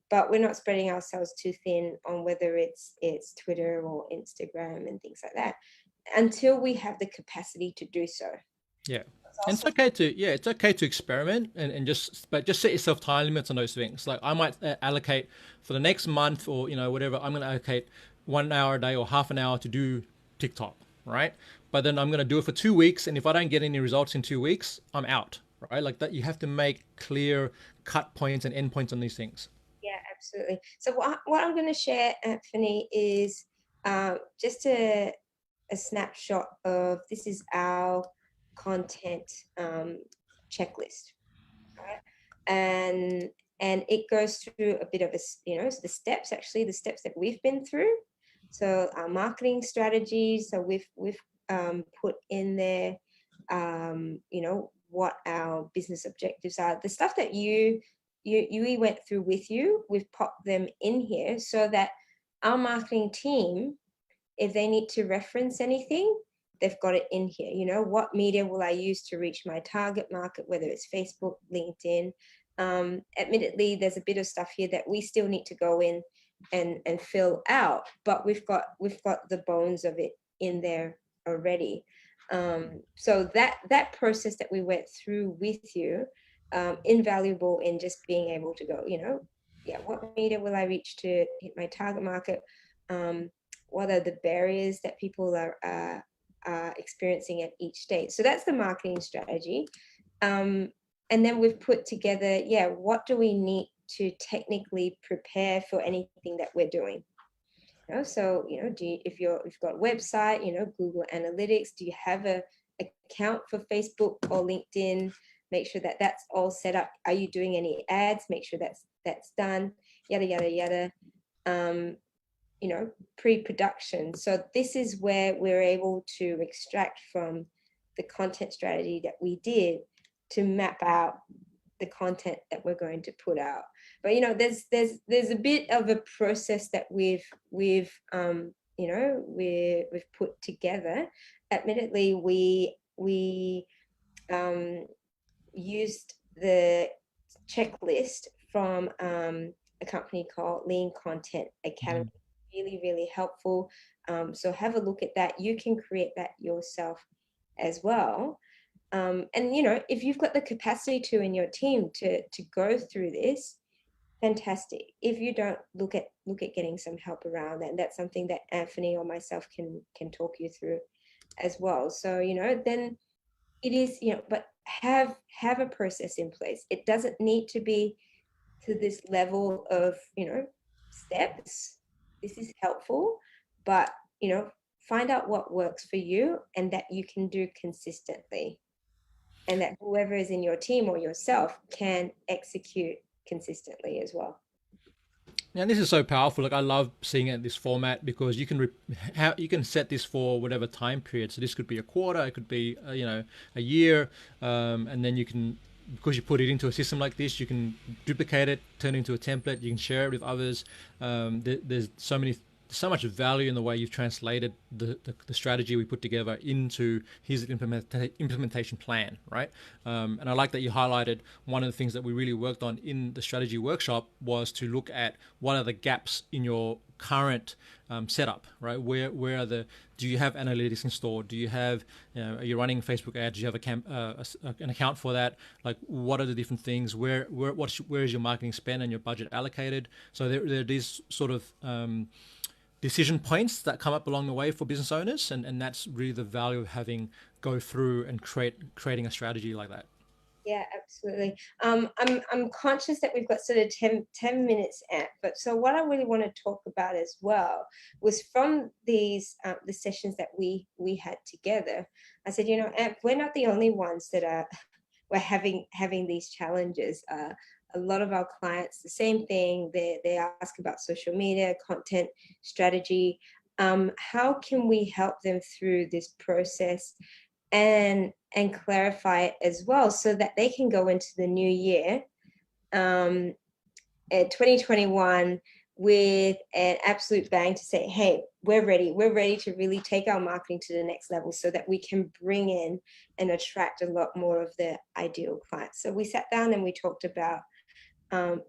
But we're not spreading ourselves too thin on whether it's Twitter or Instagram and things like that, until we have the capacity to do so. Yeah. And it's okay to experiment and just set yourself time limits on those things. Like I might allocate for the next month or whatever, I'm going to allocate 1 hour a day or half an hour to do TikTok, right? But then I'm going to do it for 2 weeks, and if I don't get any results in 2 weeks, I'm out, right? Like that, you have to make clear cut points and end points on these things. Yeah, absolutely. So what I'm going to share, Anthony, is just a snapshot of, this is our content checklist, right? And it goes through a bit of the steps that we've been through. So our marketing strategies. So we've put in there, what our business objectives are, the stuff that we went through with you. We've popped them in here so that our marketing team, if they need to reference anything, they've got it in here. What media will I use to reach my target market, whether it's Facebook, LinkedIn. Admittedly, there's a bit of stuff here that we still need to go in and fill out, but we've got the bones of it in there already. So that process that we went through with you, invaluable in just being able to go, what media will I reach to hit my target market? What are the barriers that people are experiencing at each stage? So that's the marketing strategy. And then we've put together, what do we need to technically prepare for anything that we're doing? So, if you've got a website, Google Analytics, do you have a account for Facebook or LinkedIn? Make sure that that's all set up. Are you doing any ads? Make sure that's done, yada, yada, yada. Pre-production. So this is where we're able to extract from the content strategy that we did to map out the content that we're going to put out. But there's a bit of a process that we've put together. Admittedly, we used the checklist from a company called Leong Content Academy. Really, really helpful. So have a look at that. You can create that yourself as well. And if you've got the capacity to in your team to go through this, fantastic. If you don't, look at getting some help around that. And that's something that Anthony or myself can talk you through as well. So then it is, but have a process in place. It doesn't need to be to this level of steps. This is helpful, but find out what works for you and that you can do consistently, and that whoever is in your team or yourself can execute consistently as well. Now this is so powerful. Like I love seeing it in this format because you can set this for whatever time period. So this could be a quarter, it could be a year, and then you can, because you put it into a system like this, you can duplicate it, turn it into a template. You can share it with others. There's so much value in the way you've translated the strategy we put together into his implementation plan, right? And I like that you highlighted one of the things that we really worked on in the strategy workshop was to look at what are the gaps in your current setup, right? Where are do you have analytics installed? Do you have, are you running Facebook ads? Do you have an account for that? Like, what are the different things? Where is your marketing spend and your budget allocated? So there are these sort of decision points that come up along the way for business owners, and that's really the value of having go through and creating a strategy like that. Yeah, absolutely. I'm conscious that we've got sort of 10 minutes at, but so what I really want to talk about as well was from these the sessions that we had together. I said, you know, Amp, we're not the only ones that are we're having these challenges. A lot of our clients, the same thing. They ask about social media, content strategy. How can we help them through this process and clarify it as well, so that they can go into the new year, at 2021, with an absolute bang to say, hey, we're ready to really take our marketing to the next level, so that we can bring in and attract a lot more of the ideal clients. So we sat down and we talked about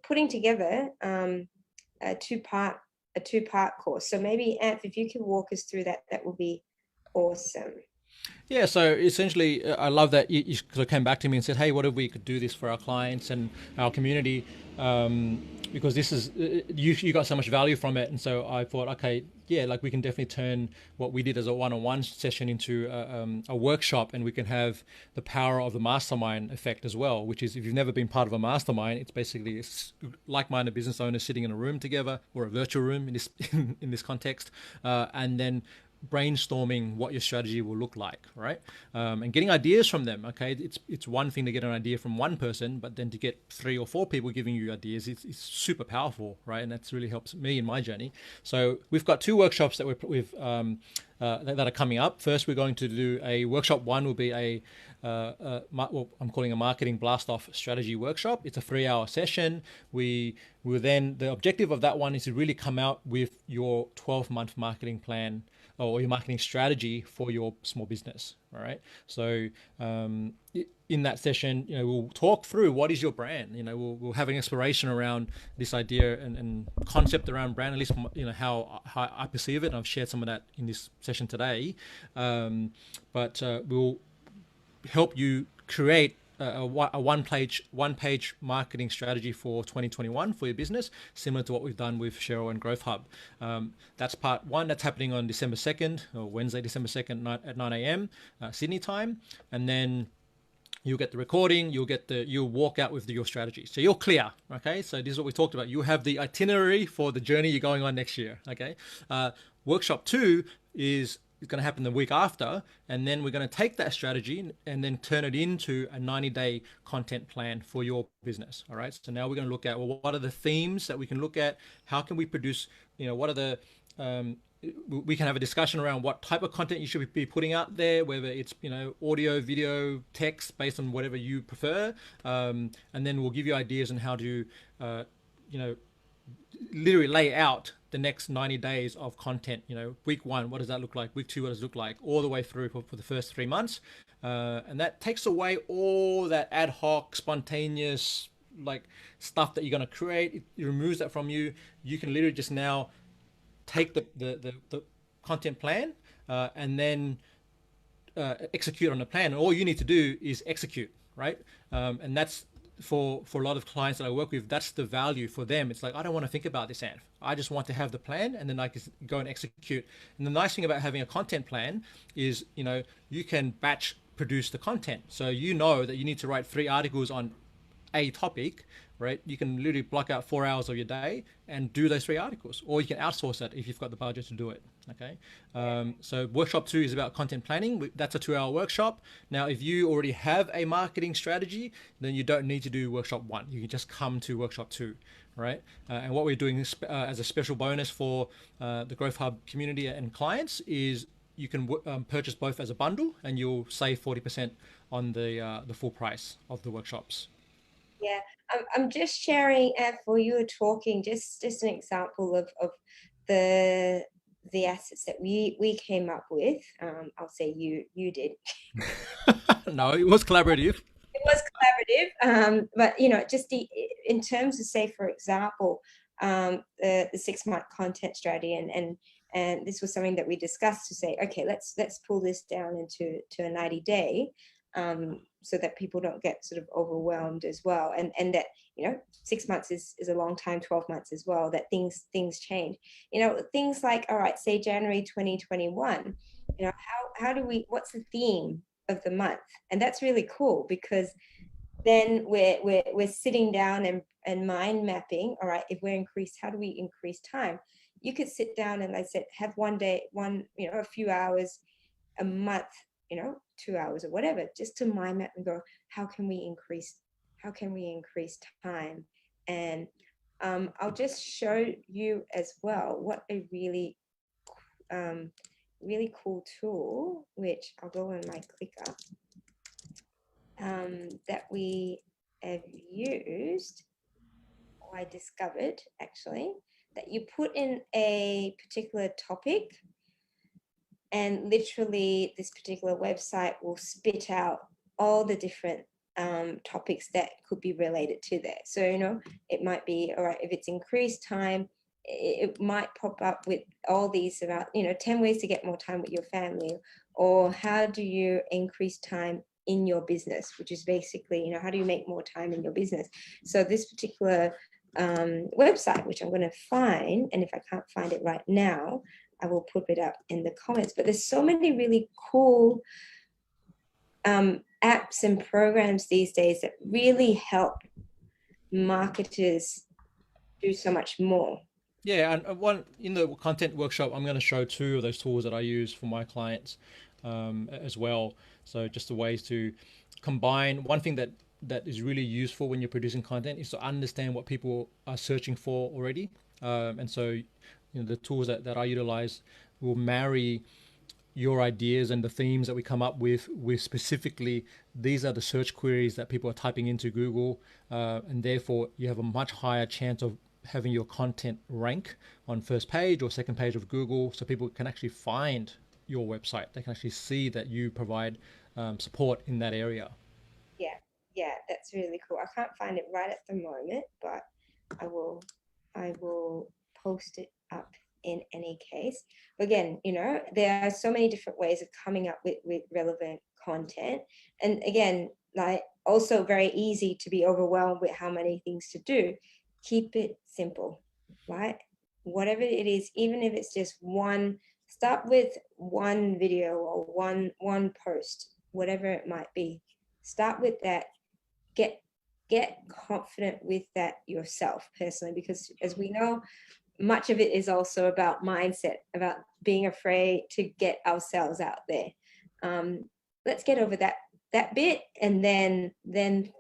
putting together a two-part course. So maybe, Anth, if you can walk us through that, that would be awesome. Yeah, so essentially, I love that you sort of came back to me and said, "Hey, what if we could do this for our clients and our community?" Because this is you got so much value from it, and so I thought, okay, yeah, like we can definitely turn what we did as a one-on-one session into a workshop, and we can have the power of the mastermind effect as well. Which is, if you've never been part of a mastermind, it's basically like-minded business owners sitting in a room together, or a virtual room in this in this context, and then brainstorming what your strategy will look like, right? And getting ideas from them. Okay, it's one thing to get an idea from one person, but then to get 3 or 4 people giving you ideas, it's super powerful, right? And that's really helps me in my journey. So we've got 2 workshops that that are coming up. First, we're going to do a workshop. One will be well, I'm calling a marketing blast off strategy workshop. It's a 3-hour session. We will then, the objective of that one is to really come out with your 12-month marketing plan or your marketing strategy for your small business. All right. So in that session, we'll talk through what is your brand. We'll have an exploration around this idea and concept around brand, at least how I perceive it. And I've shared some of that in this session today. But we'll help you create a one-page marketing strategy for 2021 for your business, similar to what we've done with Cheryl and Growth Hub. That's part 1. That's happening on December 2nd, or Wednesday, December 2nd at 9 a.m. Sydney time. And then you'll get the recording, you'll walk out with your strategy. So you're clear, okay? So this is what we talked about. You have the itinerary for the journey you're going on next year, okay? Workshop 2 is going to happen the week after, and then we're going to take that strategy and then turn it into a 90-day content plan for your business. All right. So now we're going to look at, well, what are the themes that we can look at? How can we produce? What are the we can have a discussion around what type of content you should be putting out there, whether it's audio, video, text, based on whatever you prefer, and then we'll give you ideas on how to literally lay out the next 90 days of content. Week 1, what does that look like? Week 2, what does it look like? All the way through for the first 3 months. And that takes away all that ad hoc, spontaneous, like stuff that you're going to create. It removes that from you. You can literally just now take the content plan and then execute on the plan. And all you need to do is execute, right? And that's, for a lot of clients that I work with, that's the value for them. It's like, I don't want to think about this, Anth. I just want to have the plan, and then I can go and execute. And the nice thing about having a content plan is, you can batch produce the content. So that you need to write 3 articles on a topic, right? You can literally block out 4 hours of your day and do those 3 articles, or you can outsource that if you've got the budget to do it. Okay. So workshop 2 is about content planning. That's a 2-hour workshop. Now, if you already have a marketing strategy, then you don't need to do workshop 1. You can just come to workshop 2, right? And what we're doing as a special bonus for the Growth Hub community and clients is you can purchase both as a bundle, and you'll save 40% on the full price of the workshops. Yeah, I'm just sharing, for you were talking, just an example of the assets that we came up with. I'll say you did. No, it was collaborative. It was collaborative, but just in terms of, say, for example, the 6-month content strategy, and this was something that we discussed to say, okay, let's pull this down into a 90-day. so that people don't get sort of overwhelmed as well, and that, you know, 6 months is a long time, 12 months as well, that things change, you know, things like, all right, say January 2021, you know, how do we, what's the theme of the month? And that's really cool, because then we're sitting down and mind mapping. All right, if we're increased, how do we increase time? You could sit down and, like I said, have one day, you know, a few hours a month, you know, 2 hours or whatever, just to mind map and go, how can we increase time? And I'll just show you as well what a really really cool tool, which I'll go on my clicker, that we have used, or I discovered actually, that you put in a particular topic, and literally this particular website will spit out all the different topics that could be related to that. So, you know, it might be, all right, if it's increased time, it might pop up with all these about, you know, 10 ways to get more time with your family, or how do you increase time in your business, which is basically, you know, how do you make more time in your business? So this particular website, which I'm going to find, and if I can't find it right now, I will put it up in the comments. But there's so many really cool apps and programs these days that really help marketers do so much more. Yeah, and one in the content workshop, I'm going to show two of those tools that I use for my clients as well. So just the ways to combine. One thing that is really useful when you're producing content is to understand what people are searching for already. And so, you know, the tools that I utilize will marry your ideas and the themes that we come up with specifically, these are the search queries that people are typing into Google, and therefore you have a much higher chance of having your content rank on first page or second page of Google, so people can actually find your website. They can actually see that you provide support in that area. Yeah, that's really cool. I can't find it right at the moment, but I will post it up in any case. Again, you know, there are so many different ways of coming up with relevant content, and again, like, also very easy to be overwhelmed with how many things to do. Keep it simple, right? Whatever it is, even if it's just one, start with one video or one post, whatever it might be. Start with that. Get confident with that yourself personally, because as we know, much of it is also about mindset, about being afraid to get ourselves out there. Let's get over that bit, and then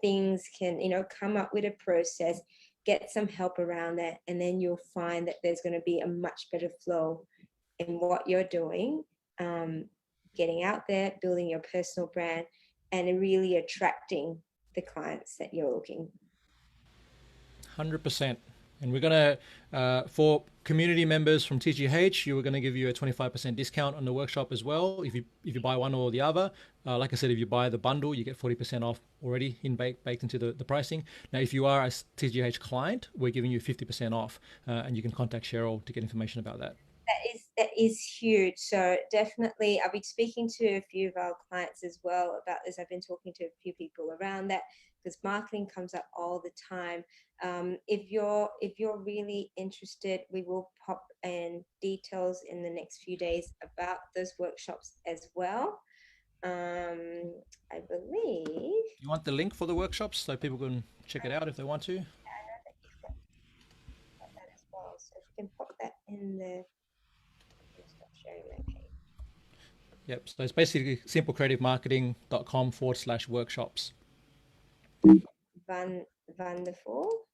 things can, you know, come up with a process, get some help around that, and then you'll find that there's going to be a much better flow in what you're doing, getting out there, building your personal brand, and really attracting the clients that you're looking. 100%. And we're going to, for community members from TGH, we're going to give you a 25% discount on the workshop as well. If you buy one or the other, like I said, if you buy the bundle, you get 40% off already baked into the pricing. Now, if you are a TGH client, we're giving you 50% off, and you can contact Cheryl to get information about that. That is huge. So definitely, I'll be speaking to a few of our clients as well about this. I've been talking to a few people around that, because marketing comes up all the time. If you're really interested, we will pop in details in the next few days about those workshops as well. I believe You want the link for the workshops so people can check it out if they want to? I know that you've got that as well. So if you can pop that in the, stop sharing that page. Yep. So it's basically simplecreativemarketing.com/workshops. Wonderful.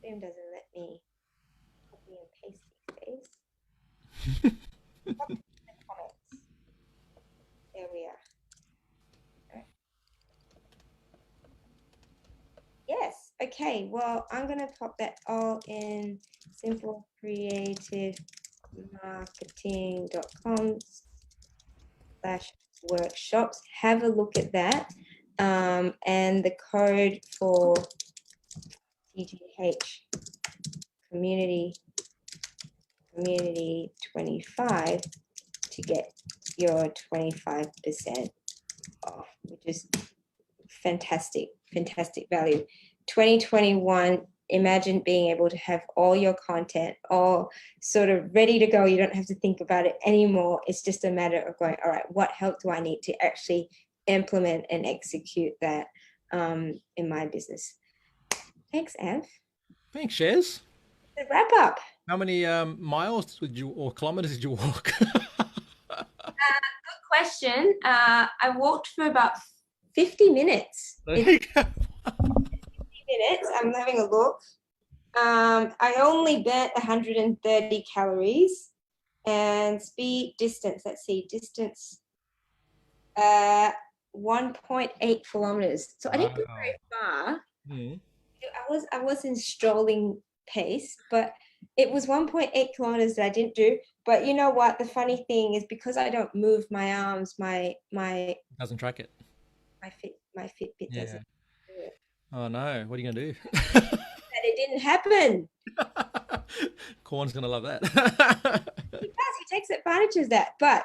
Zoom doesn't let me copy and paste these days. Pop it in the comments. There we are. Right. Yes. Okay. Well, I'm going to pop that all in simplecreativemarketing.com/workshops. Have a look at that. And the code for TGH community 25 to get your 25% off, which is fantastic value. 2021, imagine being able to have all your content all sort of ready to go. You don't have to think about it anymore. It's just a matter of going, all right, what help do I need to actually implement and execute that in my business? Thanks, Ev. Thanks, Shez. The wrap up. How many miles did you or kilometers did you walk? Good question. I walked for about 50 minutes. There you go. Minutes. I'm having a look. I only burnt 130 calories, and speed distance. Let's see, distance. 1.8 kilometers. So I didn't go very far. Mm. I was in strolling pace, but it was 1.8 kilometers that I didn't do. But you know what? The funny thing is, because I don't move my arms, my Doesn't track it. my Fitbit Yeah. doesn't do it. Oh no, what are you gonna do? And it didn't happen. Corn's gonna love that. He does. He takes advantage of that. But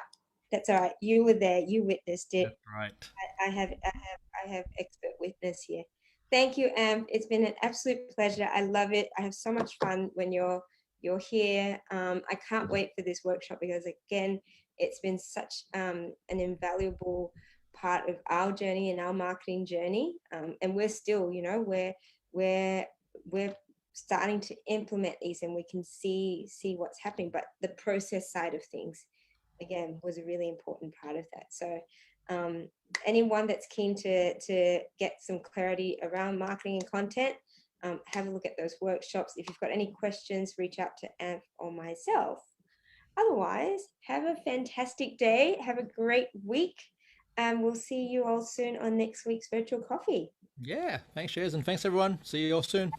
that's all right. You were there. You witnessed it. That's right. I have expert witness here. Thank you, Am. It's been an absolute pleasure. I love it. I have so much fun when you're here. I can't wait for this workshop because again, it's been such an invaluable part of our journey and our marketing journey. And we're still, you know, we're starting to implement these and we can see what's happening. But the process side of things, again, was a really important part of that. So anyone that's keen to get some clarity around marketing and content, have a look at those workshops. If you've got any questions, reach out to Amph or myself. Otherwise, have a fantastic day. Have a great week. And we'll see you all soon on next week's virtual coffee. Yeah. Thanks, Shez, and thanks everyone. See you all soon.